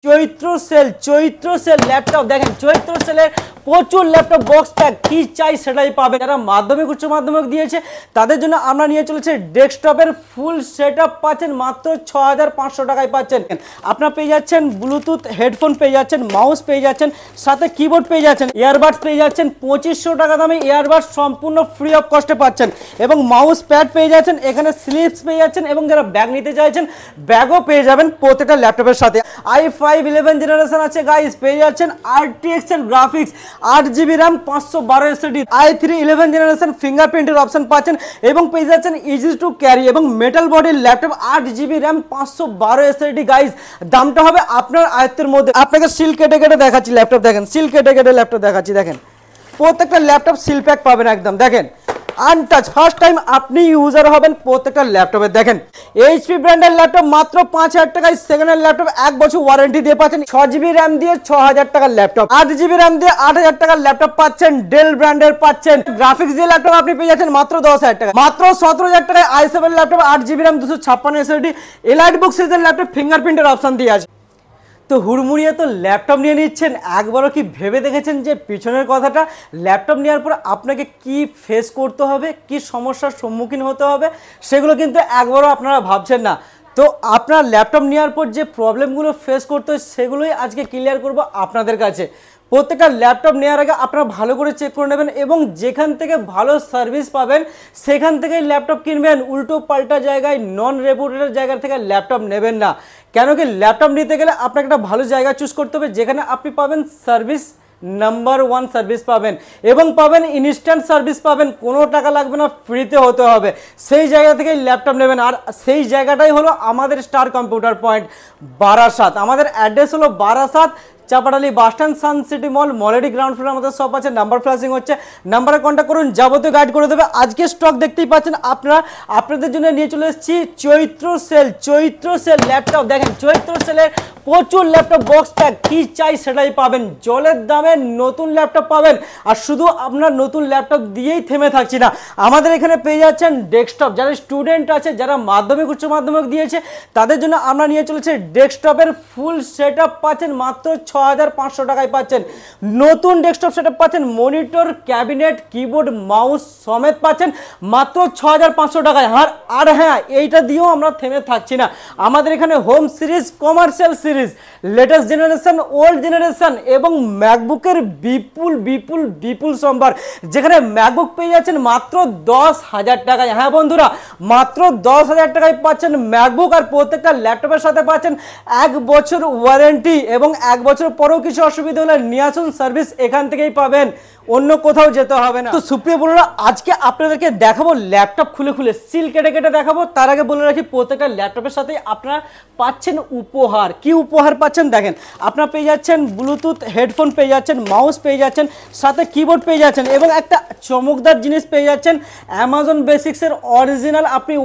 চৈত্র sell laptop দেখেন চৈত্র সেলের প্রচুর ল্যাপটপ বক্স প্যাক কি চাই সেটাই পাবে। যারা মাধ্যমিক উচ্চ মাধ্যমিক দিয়েছে তাদের জন্য আমরা নিয়ে চলেছে ডেস্কটপের ফুল সেটআপ পাচ্ছেন মাত্র 6500 টাকায় পাচ্ছেন। আপনারা পেয়ে যাচ্ছেন ব্লুটুথ হেডফোন পেয়ে যাচ্ছেন, মাউস পেয়ে যাচ্ছেন, সাথে কিবোর্ড পেয়ে যাচ্ছেন, ইয়ারবাডস পেয়ে যাচ্ছেন 2500 টাকা দামে ইয়ারবাডস সম্পূর্ণ ফ্রি অফ কস্টে পাচ্ছেন এবং মাউস প্যাড পেয়ে যাচ্ছেন, এখানে স্লিপস পেয়ে যাচ্ছেন এবং যারা ব্যাগ নিতে চাইছেন ব্যাগও পেয়ে যাবেন প্রত্যেকটা ল্যাপটপের সাথে। i5 11 জেনারেশন আছে গাইস, পেয়ে যাচ্ছেন RTX এর graphics 8GB RAM 512 SSD, i3 11 generation ফিঙ্গারপ্রিন্টের অপশন পাচ্ছেন এবং পেয়ে যাচ্ছেন ইজি টু ক্যারি এবং মেটাল বডির laptop 8GB RAM 512 SSD guys. দামটা হবে আপনার আয়ত্তের মধ্যে। আপনাকে সিল কেটে কেটে দেখাচ্ছি ল্যাপটপ, দেখেন সিল কেটে কেটে ল্যাপটপ দেখাচ্ছি, দেখেন প্রত্যেকটা ল্যাপটপ সিল প্যাক পাবেন একদম, দেখেন আনটাচ ফার্স্ট টাইম আপনি ইউজার হবেন প্রত্যেকটা ল্যাপটপে। দেখেন এইচপি ব্র্যান্ডের ল্যাপটপ মাত্র 5000 টাকায় সেকেন্ড হ্যান্ড ল্যাপটপ 1 বছর ওয়ারেন্টি দিয়ে পাচ্ছেন। 6GB RAM দিয়ে 6000 টাকার ল্যাপটপ, 8GB RAM দিয়ে 8000 টাকার ল্যাপটপ পাচ্ছেন, ডেল ব্র্যান্ডের পাচ্ছেন। গ্রাফিক্স দিয়ে ল্যাপটপ আপনি পেয়ে যাচ্ছেন মাত্র 10000 টাকা, মাত্র 17000 টাকায় i7 laptop 8GB RAM 256 SSD, elite book সিরিজের ল্যাপটপ ফিঙ্গারপ্রিন্টের অপশন দিয়ে আছে। তো হুড়মুড়িয়ে তো ল্যাপটপ নিয়ে নিচ্ছেন, একবারও কি ভেবে দেখেছেন যে পিছনের কথাটা? ল্যাপটপ নেওয়ার পর আপনাকে কি ফেস করতে হবে, কি সমস্যার সম্মুখীন হতে হবে, সেগুলো কিন্তু একবারও আপনারা ভাবছেন না। তো আপনার ল্যাপটপ নেওয়ার পর যে প্রবলেমগুলো ফেস করতে হয় সেগুলোই আজকে ক্লিয়ার করব আপনাদের কাছে। প্রত্যেকটা ল্যাপটপ নেওয়ার আগে আপনারা ভালো করে চেক করে নেবেন এবং যেখান থেকে ভালো সার্ভিস পাবেন সেখান থেকেই ল্যাপটপ কিনবেন। উল্টো পাল্টা জায়গায় নন রেপুটেড জায়গা থেকে ল্যাপটপ নেবেন না। কেন কি ল্যাপটপ নিতে গেলে আপনাকে একটা ভালো জায়গা চুজ করতে হবে যেখানে আপনি পাবেন সার্ভিস নাম্বার 1 সার্ভিস পাবেন এবং পাবেন ইনস্ট্যান্ট সার্ভিস পাবেন, কোনো টাকা লাগবে না, ফ্রিতে হতে হবে। সেই জায়গা থেকেই ল্যাপটপ নেবেন আর সেই জায়গাটাই হলো আমাদের স্টার কম্পিউটার পয়েন্ট বারাসাত। আমাদের অ্যাড্রেস হলো Barasat Chapadali bus stand, sun city মলেরই ground ফ্লোরে আমাদের শপ আছে। নাম্বার ফ্ল্যাশিং হচ্ছে, নাম্বারে কন্ট্যাক্ট করুন, যাবতীয় গাইড করে দেবে। আজকে স্টক দেখতেই পাচ্ছেন আপনারা, আপনাদের জন্য নিয়ে চলে এসেছি চৈত্র সেল ল্যাপটপ। দেখেন চৈত্র সেলের প্রচুর ল্যাপটপ বক্স প্যাক কি চাই সেটাই পাবেন, জলের দামে নতুন ল্যাপটপ পাবেন। আর শুধু আপনার নতুন ল্যাপটপ দিয়েই থেমে থাকছি না, আমাদের এখানে পেয়ে যাচ্ছেন ডেস্কটপ। যারা স্টুডেন্ট আছে, যারা মাধ্যমিক উচ্চ মাধ্যমিক দিয়েছে তাদের জন্য আমরা নিয়ে চলেছি ডেস্কটপের ফুল সেটআপ পাচ্ছেন মাত্র 6500 টাকায় পাচ্ছেন। নতুন ডেস্কটপ সেটআপ পাচ্ছেন, মনিটর, ক্যাবিনেট, কিবোর্ড, মাউস সমেত পাচ্ছেন মাত্র 6500 টাকায়। আর হ্যাঁ, এইটা দিয়েও আমরা থেমে থাকছি না, আমাদের এখানে home series, commercial series, latest generation, old generation এবং ম্যাকবুকের বিপুল সম্ভার, যেখানে ম্যাকবুক পেয়ে যাচ্ছেন মাত্র 10,000 টাকায়। হ্যাঁ বন্ধুরা, মাত্র 10,000 টাকায় পাচ্ছেন ম্যাকবুক আর প্রত্যেকটা ল্যাপটপের সাথে পাচ্ছেন 1 বছর ওয়ারেন্টি এবং 1 বছর পরেও কিছু অসুবিধা হলে নিয়ে আসুন, সার্ভিস এখান থেকেই পাবেন, অন্য কোথাও যেতে হবে না। তো সুপ্রিয় বন্ধুরা, আজকে আপনাদেরকে দেখাবো ল্যাপটপ খুলে সিল কেটে কেটে দেখাবো। তার আগে বলে রাখি প্রত্যেকটা ল্যাপটপের সাথে আপনারা পাচ্ছেন উপহার। কি উপহার পাচ্ছেন দেখেন, আপনারা পেয়ে যাচ্ছেন ব্লুটুথ হেডফোন পেয়ে যাচ্ছেন, মাউস পেয়ে যাচ্ছেন, সাথে কিবোর্ড পেয়ে যাচ্ছেন এবং একটা চমকদার জিনিস পেয়ে যাচ্ছেন, অ্যামাজন বেসিক্সের অরিজিনাল আপনি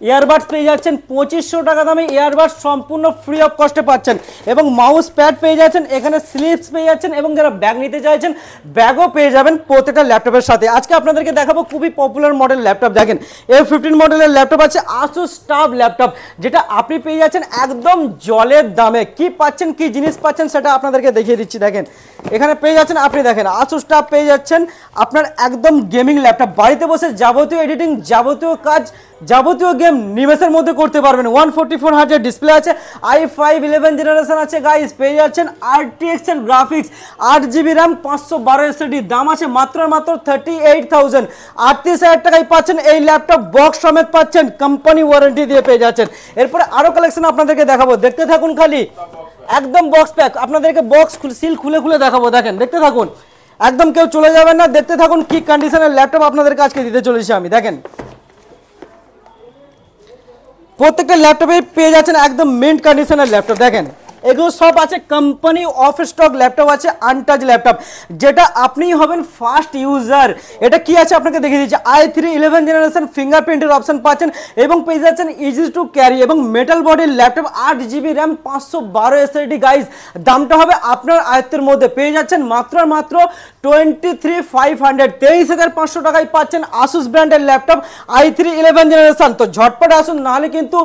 ইয়ারবাডস পেয়ে যাচ্ছেন 2500 টাকা দামে ইয়ারবাডস সম্পূর্ণ ফ্রি অফ কস্টে পাচ্ছেন এবং মাউস প্যাড পেয়ে যাচ্ছেন, এখানে স্লিপস পেয়ে যাচ্ছেন এবং যারা ব্যাগ নিতে চাইছেন ব্যাগও পেয়ে যাবেন প্রত্যেকটা ল্যাপটপের সাথে। আজকে আপনাদেরকে দেখাবো খুবই পপুলার মডেল ল্যাপটপ। দেখেন A15 মডেলের ল্যাপটপ আছে, আসুস টাফ ল্যাপটপ, যেটা আপনি পেয়ে যাচ্ছেন একদম জলের দামে। কি পাচ্ছেন, কি জিনিস পাচ্ছেন সেটা আপনাদেরকে দেখিয়ে দিচ্ছি। দেখেন এখানে পেয়ে যাচ্ছেন আপনি, দেখেন আসুস টাফ পেয়ে যাচ্ছেন আপনার একদম গেমিং ল্যাপটপ, বাড়িতে বসে যাবতীয় এডিটিং, যাবতীয় কাজ, যাবতীয় গেম নিমেষের মধ্যে করতে পারবেন। 144 হার্জের ডিসপ্লে আছে, i5 11 জেনারেশন আছে গাইস, পেয়ে যাচ্ছেন RTX এর গ্রাফিক্স 8GB RAM 512 SSD। দাম আছে মাত্র 38,000, 38,000 টাকায় পাচ্ছেন এই ল্যাপটপ, বক্স সমেত পাচ্ছেন, কোম্পানি ওয়ারেন্টি দিয়ে পেয়ে যাচ্ছেন। এরপরে আরো কালেকশন আপনাদেরকে দেখাবো, দেখতে থাকুন খালি, একদম বক্স প্যাক। আপনাদেরকে বক্স সিল খুলে দেখাবো, দেখেন দেখতে থাকুন, একদম কেউ চলে যাবেন না, দেখতে থাকুন কি কন্ডিশনের ল্যাপটপ আপনাদের কাছে দিতে চলেছি আমি। দেখেন প্রত্যেকটা ল্যাপটপে পেয়ে যাচ্ছেন একদম মিন্ট কন্ডিশনের ল্যাপটপ। দেখেন এগুলো সব আছে কোম্পানি অফ স্টক ল্যাপটপ আছে, আনটাচ ল্যাপটপ, যেটা আপনি হবেন ফার্স্ট ইউজার। এটা কি আছে আপনাকে দেখিয়ে দিচ্ছি, i3 11 জেনারেশন ফিঙ্গারপ্রিন্টের অপশন পাচ্ছেন এবং পেয়ে যাচ্ছেন ইজি টু ক্যারি এবং মেটাল বডির laptop 8GB RAM 512 SSD guys. দামটা হবে আপনার আয়ত্তের মধ্যে, পেয়ে যাচ্ছেন মাত্র 23,500, 23,500 টাকায় পাচ্ছেন আসুস ব্র্যান্ডের ল্যাপটপ i3 11 জেনারেশন। তো ঝটপট আসুন, নাহলে কিন্তু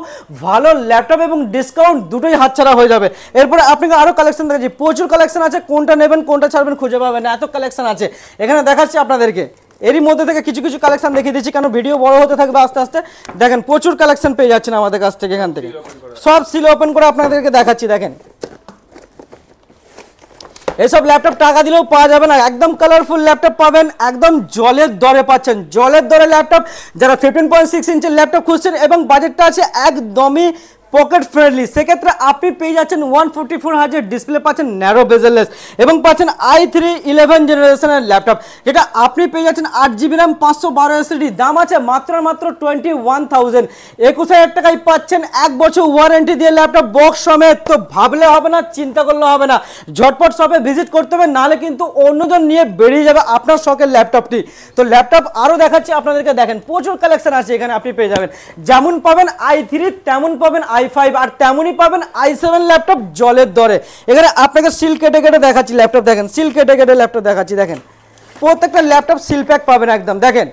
ভালো ল্যাপটপ এবং ডিসকাউন্ট দুটোই হাতছাড়া হয়ে যাবে। এরপরে আপনাকে আরো কালেকশন দেখাচ্ছি, প্রচুর কালেকশন আছে, কোনটা নেবেন কোনটা ছাড়বেন খুঁজে পাবেন না, এত কালেকশন আছে। এখানে দেখাচ্ছি আপনাদেরকে, এরই মধ্যে থেকে কিছু কিছু কালেকশন দেখিয়ে দিচ্ছি, কারণ ভিডিও বড় হতে থাকবে আস্তে আস্তে। দেখেন প্রচুর কালেকশন পেয়ে যাচ্ছেন আমাদের কাছ থেকে, এখান থেকে সব সিল ওপেন করে আপনাদেরকে দেখাচ্ছি। দেখেন এইসব ল্যাপটপ টাকা দিলেও পাওয়া যাবে না, একদম কালারফুল ল্যাপটপ পাবেন, একদম জলের দরে পাচ্ছেন, জলের দরে ল্যাপটপ। যারা 15.6 ইঞ্চের ল্যাপটপ খুঁজছেন এবং বাজেটটা আছে একদমই পকেট ফ্রেন্ডলি, সেক্ষেত্রে আপনি পেয়ে যাচ্ছেন 144 হার্জের ডিসপ্লে পাচ্ছেন, ন্যারো বেজেললেস, এবং পাচ্ছেন i3 11 জেনারেশনের ল্যাপটপ, যেটা আপনি পেয়ে যাচ্ছেন 8GB র্যাম 512 SSD। দাম আছে মাত্র 21,000, 21,000 টাকায় পাচ্ছেন 1 বছর ওয়ারেন্টি দিয়ে ল্যাপটপ বক্স সমেত। তো ভাবলে হবে না, চিন্তা করলে হবে না, ঝটপট শপে ভিজিট করতে হবে, নাহলে কিন্তু অন্যজন নিয়ে বেরিয়ে যাবে আপনার শখের ল্যাপটপটি। তো ল্যাপটপ আরও দেখাচ্ছি আপনাদেরকে, দেখেন প্রচুর কালেকশন আছে এখানে, আপনি পেয়ে যাবেন যেমন পাবেন i3 তেমন পাবেন i5, আর তেমনই পাবেন i7 ল্যাপটপ জলের দরে। এখানে আপনাকে সিল কেটে কেটে দেখাচ্ছি ল্যাপটপ, দেখেন সিল কেটে কেটে ল্যাপটপ দেখাচ্ছি। দেখেন প্রত্যেকটা ল্যাপটপ সিল প্যাক পাবেন একদম, দেখেন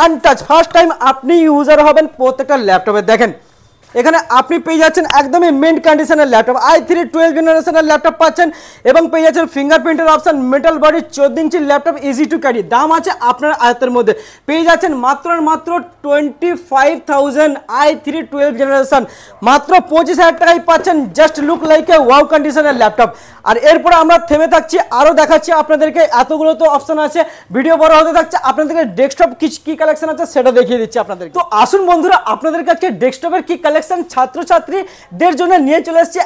আনটাচ, ফার্স্ট টাইম আপনি ইউজার হবেন প্রত্যেকটা ল্যাপটপে। দেখেন এখানে আপনি পেয়ে যাচ্ছেন একদমই মিন্ট কন্ডিশনের ল্যাপটপ, i3 12 জেনারেশনের ল্যাপটপ পাচ্ছেন, এবং পেয়ে যাচ্ছেন ফিঙ্গারপ্রিন্টের অপশন, মেটাল বডি, 14 ইঞ্চির ল্যাপটপ, ইজি টু ক্যারি। দাম আছে আপনার আয়ত্তের মধ্যে, পেয়ে যাচ্ছেন মাত্র 25,000 i3 12 জেনারেশন, মাত্র 25,000 টাকায় পাচ্ছেন just look like a wow কন্ডিশনের ল্যাপটপ। আর এরপর আমরা থেমে থাকছি, আরও দেখাচ্ছি আপনাদেরকে, এতগুলো তো অপশন আছে, ভিডিও বড় হতে থাকছে, আপনাদেরকে ডেস্কটপ কি কালেকশন আছে সেটা দেখিয়ে দিচ্ছি আপনাদেরকে। তো আসুন বন্ধুরা, আপনাদের কাছে ডেস্কটপের কি কালেকশন ছাত্রছাত্রীদের জন্য নিয়ে চলে এসেছি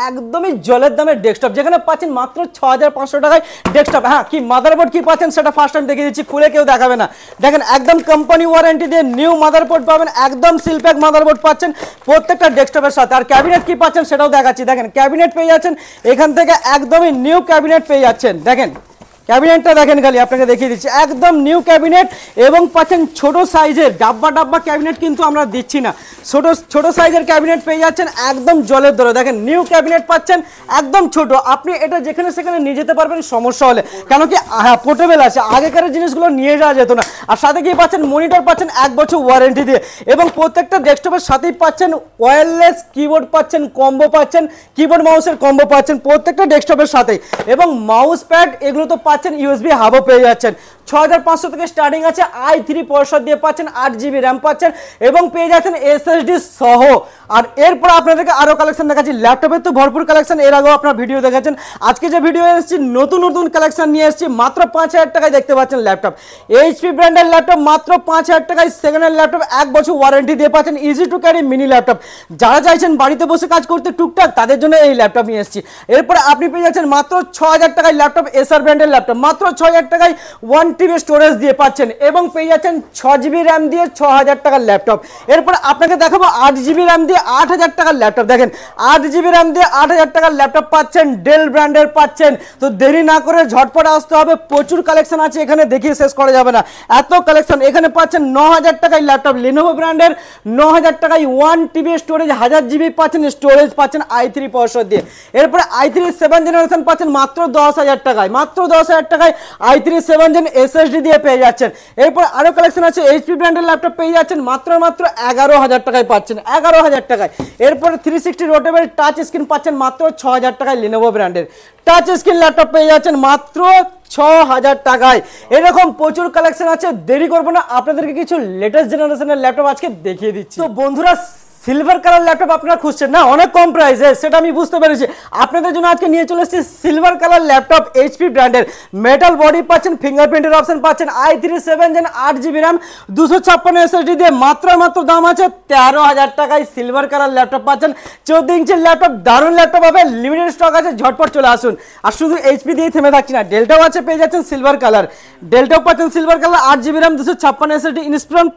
একদমই জলের দামের ডেস্কটপ, যেখানে পাচ্ছেন মাত্র 6,500 টাকায় ডেস্কটপ। হ্যাঁ, কি মাদারবোর্ড কি পাচ্ছেন সেটা ফার্স্ট টাইম দেখিয়ে দিচ্ছি, খুলে কেউ দেখাবে না। দেখেন একদম কোম্পানি ওয়ারেন্টি দিয়ে নিউ মাদারবোর্ড পাবেন, একদম সিলপ্যাক মাদারবোর্ড পাচ্ছেন প্রত্যেকটা ডেস্কটপের সাথে। আর ক্যাবিনেট কি পাচ্ছেন সেটাও দেখাচ্ছি, দেখেন ক্যাবিনেট পেয়ে যাচ্ছেন এখান থেকে, একদমই নিউ ক্যাবিনেট পেয়ে যাচ্ছেন। দেখেন ক্যাবিনেটটা দেখেন, খালি আপনাকে দেখিয়ে দিচ্ছি, একদম নিউ ক্যাবিনেট, এবং পাচ্ছেন ছোট সাইজের ডাব্বা ক্যাবিনেট কিন্তু আমরা দিচ্ছি না, ছোট সাইজের ক্যাবিনেট পেয়ে যাচ্ছেন একদম জলের দরে। দেখেন নিউ ক্যাবিনেট পাচ্ছেন একদম ছোট, আপনি এটা যেখানে সেখানে নিয়ে যেতে পারবেন সমস্যা হলে, কেন কি হ্যাঁ পোর্টেবল আছে, আগেকার জিনিসগুলো নিয়ে যাওয়া যেত না। আর সাথে কি পাচ্ছেন মনিটর পাচ্ছেন 1 বছর ওয়ারেন্টি দিয়ে, এবং প্রত্যেকটা ডেস্কটপের সাথেই পাচ্ছেন ওয়্যারলেস কিবোর্ড পাচ্ছেন, কম্বো পাচ্ছেন, কিবোর্ড মাউসের কম্বো পাচ্ছেন প্রত্যেকটা ডেস্কটপের সাথেই, এবং মাউস প্যাড এগুলো তো পাচ্ছেন, USB হাবও পেয়ে যাচ্ছেন। 6,500 থেকে স্টার্টিং আছে, i3 পয়সা দিয়ে পাচ্ছেন, 8GB র্যাম পাচ্ছেন, এবং পেয়ে যাচ্ছেন SSD সহ। আর এরপর আপনাদেরকে আরো কালেকশন দেখাচ্ছি, ল্যাপটপের তো ভরপুর কালেকশন, এর আগেও আপনারা ভিডিও দেখেছেন, আজকে যে ভিডিও এসেছি নতুন কালেকশন নিয়ে এসেছি, মাত্র 5,000 টাকায় দেখতে পাচ্ছেন ল্যাপটপ, HP ব্র্যান্ডের ল্যাপটপ, মাত্র 5,000 টাকায় সেকেন্ড হ্যান্ড ল্যাপটপ, 1 বছর ওয়ারেন্টি দিয়ে পাচ্ছেন, easy to carry mini laptop. যারা চাইছেন বাড়িতে বসে কাজ করতে টুকটাক, তাদের জন্য এই ল্যাপটপ নিয়ে এসেছি। এরপরে আপনি পেয়ে যাচ্ছেন মাত্র 6,000 টাকায় ল্যাপটপ, এসার ব্র্যান্ডের ল্যাপটপ, মাত্র 6,000 টাকায় 1TB স্টোরেজ দিয়ে পাচ্ছেন, এবং পেয়ে যাচ্ছেন 6GB র্যাম দিয়ে 6,000 টাকার ল্যাপটপ। এরপর আপনাকে দেখাবো 8GB র্যাম দিয়ে 8,000 টাকার ল্যাপটপ। দেখেন 8GB র্যাম দিয়ে 8,000 টাকার ল্যাপটপ পাচ্ছেন, ডেল ব্র্যান্ডের পাচ্ছেন। তো দেরি না করে ঝটপট আসতে হবে, প্রচুর কালেকশন আছে এখানে, দেখিয়ে শেষ করা যাবে না, এত কালেকশন। এখানে পাচ্ছেন 9,000 টাকায় ল্যাপটপ, লিনোভো ব্র্যান্ডের, 9,000 টাকায় 1TB স্টোরেজ, 1000GB পাচ্ছেন স্টোরেজ পাচ্ছেন i3 প্রসেসর দিয়ে। এরপরে i3 7 জেনারেশন পাচ্ছেন মাত্র 10,000 টাকায়, মাত্র 10,000 টাকায় i3 7 জেন SSD দিয়ে পেয়ে যাচ্ছেন। এরপর আরো কালেকশন আছে, HP ব্র্যান্ডের ল্যাপটপ পেয়ে যাচ্ছেন মাত্র 11,000 টাকায় পাচ্ছেন, 11,000 টাকায়। এরপর 360 রোটেবল টাচ স্ক্রিন পাচ্ছেন মাত্র 6,000 টাকায়, লিনোভো ব্র্যান্ডের টাচ স্ক্রিন ল্যাপটপ পেয়ে যাচ্ছেন মাত্র 6,000 টাকায়। এরকম প্রচুর কালেকশন আছে, দেরি করবো না, আপনাদেরকে কিছু লেটেস্ট জেনারেশনের ল্যাপটপ আজকে দেখিয়ে দিচ্ছি। তো বন্ধুরা, সিলভার কালার ল্যাপটপ আপনারা খুঁজছেন না, অনেক কম প্রাইসে, সেটা আমি বুঝতে পেরেছি। আপনাদের জন্য আজকে নিয়ে চলে এসেছি সিলভার কালার ল্যাপটপ, HP ব্র্যান্ডের, মেটাল বডি পাচ্ছেন, ফিঙ্গারপ্রিন্টের অপশন পাচ্ছেন, i3 7 gen 8GB RAM 256 SSD দিয়ে, মাত্র দাম আছে 13,000 টাকায় সিলভার কালার ল্যাপটপ পাচ্ছেন, 14 ইঞ্চির ল্যাপটপ, দারুণ ল্যাপটপ হবে, লিমিটেড স্টক আছে, ঝটপট চলে আসুন। আর শুধু HP দিয়েই থেমে থাকছি না, ডেলটাও আছে, পেয়ে যাচ্ছেন সিলভার কালার, ডেলটাও পাচ্ছেন silver colour, 8GB RAM 256 SSD, Inspiron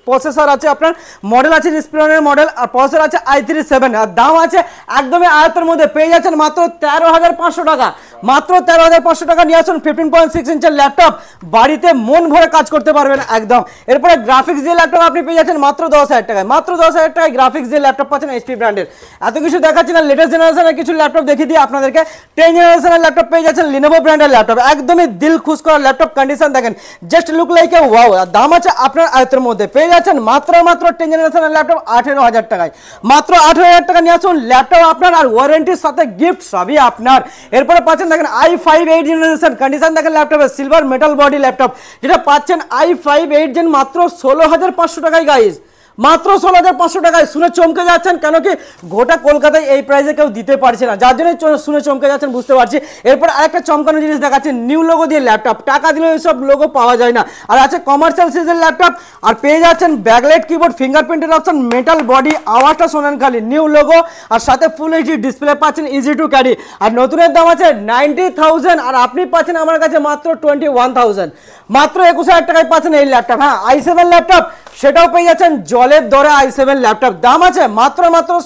processor আছে, আপনার মডেল আছে ইনস্পিরনের মডেল, আর প্রসেসর আছে i3 7, আর দাম আছে একদমই আয়ত্তের মধ্যে, পেয়ে যাচ্ছেন মাত্র 13,500 টাকা, মাত্র 13,500 টাকা নিয়ে আসুন 15.6 ইঞ্চের ল্যাপটপ, বাড়িতে মন ভরে কাজ করতে পারবেন একদম। এরপরে গ্রাফিক্স দিয়ে ল্যাপটপ আপনি পেয়ে যাচ্ছেন মাত্র 10,000 টাকায়, মাত্র 10,000 টাকায় গ্রাফিক্স দিয়ে ল্যাপটপ পাচ্ছেন HP ব্র্যান্ডের। এত কিছু দেখাচ্ছি না, লেটেস্ট জেনারেশনের কিছু ল্যাপটপ দেখিয়ে দিয়ে আপনাদেরকে 10 জেনারেশনের ল্যাপটপ পেয়ে যাচ্ছেন, লিনোভো ব্র্যান্ডের ল্যাপটপ, একদমই দিল খুশ করা ল্যাপটপ, কন্ডিশন দেখেন just look like a wow, আর দাম আছে আপনার আয়ত্তের মধ্যে, পেয়ে যাচ্ছেন মাত্র 10 জেনারেশনের ল্যাপটপ 18,000 টাকায়, মাত্র 18,000 টাকা নিয়ে আসুন, ল্যাপটপ আপনার আর ওয়ারেন্টির সাথে গিফট সবই আপনার। এরপরে পাচ্ছেন দেখেন i5 8 জেনারেশন, কন্ডিশন দেখেন ল্যাপটপের সিলভার মেটাল বডি ল্যাপটপ, যেটা পাচ্ছেন i5 8 জেন মাত্র 16,500 টাকায় গাইজ, মাত্র 16,500 টাকায়। শুনে চমকে যাচ্ছেন, কেন কি গোটা কলকাতায় এই প্রাইসে কেউ দিতে পারছে না, যার জন্য শুনে চমকে যাচ্ছেন, বুঝতে পারছি। এরপর আরেকটা চমকানো জিনিস দেখাচ্ছে, নিউ লোগো দিয়ে ল্যাপটপ, টাকা দিলে এইসব লোগো পাওয়া যায় না। আর আছে কমার্শিয়াল সিরিজের ল্যাপটপ, আর পেয়ে যাচ্ছেন ব্যাকলাইট কিবোর্ড, ফিঙ্গারপ্রিন্টের অপশন, মেটাল বডি, আওয়াজটা শোনেন খালি, নিউ লোগো, আর সাথে ফুল এইচডি ডিসপ্লে পাচ্ছেন, ইজি টু ক্যারি। আর নতুনের দাম আছে 90,000, আর আপনি পাচ্ছেন আমার কাছে মাত্র 21,000, মাত্র 21,000 টাকায় পাচ্ছেন এই ল্যাপটপ। হ্যাঁ, i7 ল্যাপটপ, সেটাও পেয়ে যাচ্ছেন জলের দরে i7 ল্যাপটপ, দাম আছে মাত্র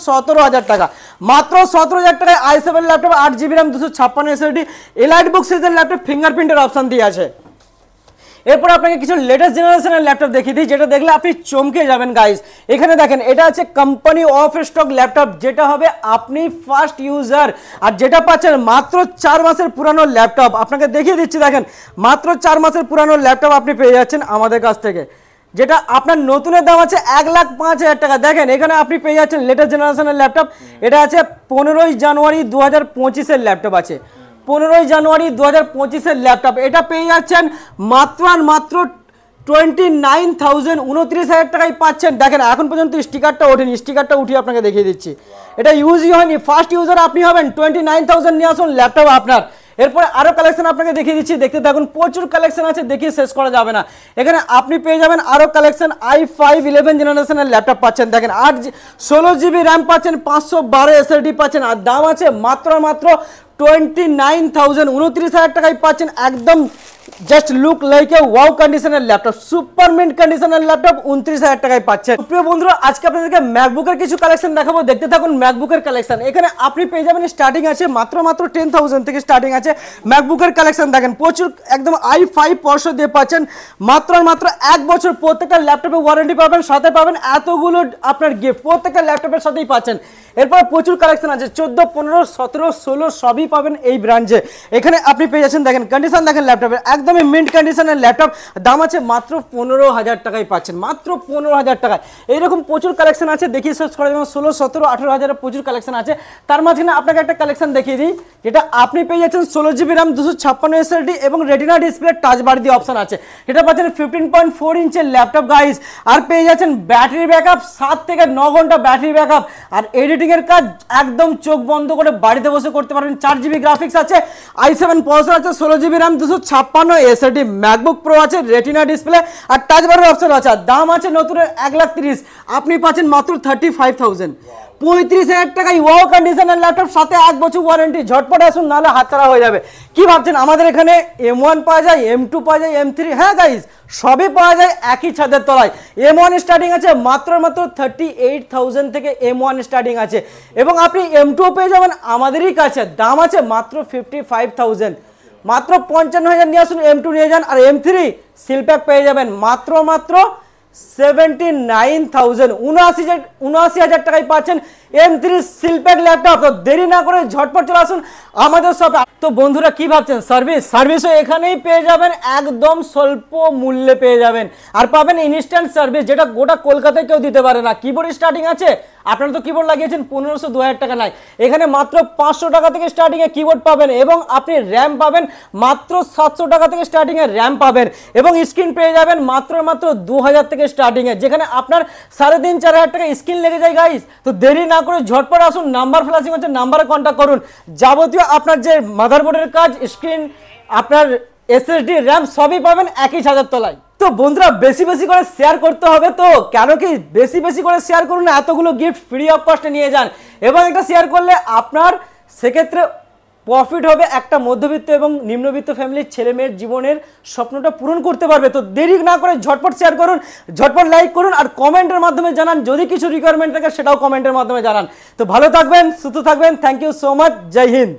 17,000 টাকা, মাত্র 17,000 টাকায় i7 laptop, 8GB RAM 256 SSD, elite book সিরিজের ল্যাপটপ, ফিঙ্গারপ্রিন্টের অপশন দিয়ে আছে। এরপর আপনাকে কিছু লেটেস্ট জেনারেশনের ল্যাপটপ দেখিয়ে দিই, যেটা দেখলে আপনি চমকে যাবেন গাইস। এখানে দেখেন, এটা আছে কোম্পানি অফ স্টক ল্যাপটপ, যেটা হবে আপনি ফার্স্ট ইউজার, আর যেটা পাচ্ছেন মাত্র 4 মাসের পুরানো ল্যাপটপ। আপনাকে দেখিয়ে দিচ্ছি, দেখেন মাত্র 4 মাসের পুরানো ল্যাপটপ আপনি পেয়ে যাচ্ছেন আমাদের কাছ থেকে, যেটা আপনার নতুনের দাম আছে 1,05,000 টাকা। দেখেন এখানে আপনি পেয়ে যাচ্ছেন লেটেস্ট জেনারেশনের ল্যাপটপ, এটা আছে 15ই জানুয়ারি 2025-এর ল্যাপটপ আছে, 15ই জানুয়ারি 2025-এর ল্যাপটপ, এটা পেয়ে যাচ্ছেন মাত্র 29,000, 29,000 টাকায় পাচ্ছেন। দেখেন এখন পর্যন্ত স্টিকারটা ওঠেনি, স্টিকারটা উঠিয়ে আপনাকে দেখিয়ে দিচ্ছি, এটা ইউজই হয়নি, ফার্স্ট ইউজার আপনি হবেন। 29,000 নিয়ে আসুন, ল্যাপটপ আপনার। এরপরে আরো কালেকশন আপনাকে দেখিয়ে দিচ্ছি, দেখতে থাকুন, প্রচুর কালেকশন আছে, দেখিয়ে শেষ করা যাবে না। এখানে আপনি পেয়ে যাবেন আরো কালেকশন, i5 11 জেনারেশনের ল্যাপটপ পাচ্ছেন, দেখেন 16GB র্যাম পাচ্ছেন, 512 SSD পাচ্ছেন, আর দাম আছে মাত্র 29,000, 29,000 টাকায় পাচ্ছেন, একদম just look like a wow কন্ডিশনের ল্যাপটপ, সুপার মিন্ট কন্ডিশনের ল্যাপটপ 29,000 টাকায় পাচ্ছেন। প্রিয় বন্ধুরা, আজকে আপনাদেরকে ম্যাকবুকের কিছু কালেকশন দেখাবো, দেখতে থাকুন ম্যাকবুকের কালেকশন। এখানে আপনি পেয়ে যাবেন স্টার্টিং আছে মাত্র 10,000 থেকে স্টার্টিং আছে ম্যাকবুকের কালেকশন। দেখেন প্রচুর একদম i5 পরশো দিয়ে পাচ্ছেন, মাত্র 1 বছর, প্রত্যেকটা ল্যাপটপে ওয়ারেন্টি পাবেন, সাথে পাবেন এতগুলো আপনার গিফট, প্রত্যেকটা ল্যাপটপের সাথেই পাচ্ছেন। এরপর প্রচুর কালেকশন আছে, 14, 15, 17, 16 সবই পাবেন এই ব্র্যান্ডে। এখানে আপনি পেয়ে যাচ্ছেন, দেখেন কন্ডিশন দেখেন ল্যাপটপের, একদমই মিন্ট কন্ডিশনের ল্যাপটপ, দাম আছে মাত্র 15,000 টাকায় পাচ্ছেন, মাত্র 15,000 টাকায়। এইরকম প্রচুর কালেকশন আছে, দেখিয়ে শেষ করা যাবে, 16, 17, 18,000 প্রচুর কালেকশন আছে। তার মাঝখানে আপনাকে একটা কালেকশন দেখিয়ে দিই, যেটা আপনি পেয়ে যাচ্ছেন 16GB RAM 256 SSD এবং রেটিনা ডিসপ্লে টাচ বার দিয়ে অপশন আছে, এটা পাচ্ছেন 15.4 ইঞ্চের ল্যাপটপ গাইজ। আর পেয়ে যাচ্ছেন ব্যাটারি ব্যাকআপ 7 থেকে 9 ঘন্টা ব্যাটারি ব্যাকআপ, আর এডিটিং এর কাজ একদম চোখ বন্ধ করে বাড়িতে বসে করতে পারবেন। 4GB গ্রাফিক্স আছে, i7 প্রসেসর আছে, 16GB RAM 256 SSD, MacBook pro আছে, রেটিনা ডিসপ্লে আর টাচ বারের অপশন আছে। দাম আছে নতুনের 1,30,000, আপনি পাচ্ছেন মাত্র 35,000, 35,000 টাকায় ওয়াও কন্ডিশনের ল্যাপটপ, সাথে 1 বছর ওয়ারেন্টি। ঝটপট আসুন, নাহলে হাতছাড়া হয়ে যাবে। কি ভাবছেন আমাদের এখানে M1 পাওয়া যায়, M2 পাওয়া যায়, M3, হ্যাঁ গাইজ সবই পাওয়া যায় একই ছাদের তলায়। M1 স্টার্টিং আছে মাত্র 38,000 থেকে M1 স্টার্টিং আছে, এবং আপনি M2 পেয়ে যাবেন আমাদেরই কাছে, দাম আছে মাত্র 55,000, মাত্র 55,000 নিয়ে আসুন, M2 নিয়ে যান। আর M3 সিলপ্যাক পেয়ে যাবেন মাত্র 79,000, 79,000 টাকায় পাচ্ছেন M3 সিলপ্যাক ল্যাপটপ। তো দেরি না করে ঝটপট চলে আসুন আমাদের শপে। তো বন্ধুরা কি ভাবছেন, সার্ভিসও এখানেই পেয়ে যাবেন, একদম স্বল্প মূল্যে পেয়ে যাবেন, আর পাবেন ইনস্ট্যান্ট সার্ভিস, যেটা গোটা কলকাতায় কেউ দিতে পারে না। কিবোর্ড স্টার্টিং আছে, আপনারা তো কিবোর্ড লাগিয়েছেন 1500, 2000 টাকা নাই, এখানে মাত্র 500 টাকা থেকে স্টার্টিং এ কিবোর্ড পাবেন, এবং আপনি র্যাম পাবেন মাত্র 700 টাকা থেকে স্টার্টিং এ র্যাম পাবেন, এবং স্ক্রিন পেয়ে যাবেন মাত্র 2000 থেকে স্টার্টিং এ, যেখানে আপনার 3,500-4,000 টাকা স্ক্রিন লেগে যায় গাইস। তো দেরি না করে ঝটপট আসুন, নাম্বার ফ্ল্যাশিং হচ্ছে, নাম্বারে কন্ট্যাক্ট করুন। যাবতীয় আপনার যে মাদারবোর্ডের কাজ, স্ক্রিন, আপনার এসএসডি, র্যাম সবই পাবেন একই ছাদের তলায়। তো বন্ধুরা বেশি বেশি করে শেয়ার করতে হবে, তো কেন কি বেশি বেশি করে শেয়ার করুন, এতগুলো গিফট ফ্রি অফ কস্টে নিয়ে যান, এবং এটা শেয়ার করলে আপনার সেক্ষেত্রে প্রফিট হবে, একটা মধ্যবিত্ত এবং নিম্নবিত্ত ফ্যামিলির ছেলে মেয়ের জীবনের স্বপ্নটা পূরণ করতে পারবে। তো দেরি না করে ঝটপট শেয়ার করুন, ঝটপট লাইক করুন, আর কমেন্টের মাধ্যমে জানান, যদি কিছু রিকোয়ারমেন্ট থাকে সেটাও কমেন্টের মাধ্যমে জানান। তো ভালো থাকবেন, সুস্থ থাকবেন, থ্যাংক ইউ সো মাচ, জয় হিন্দ।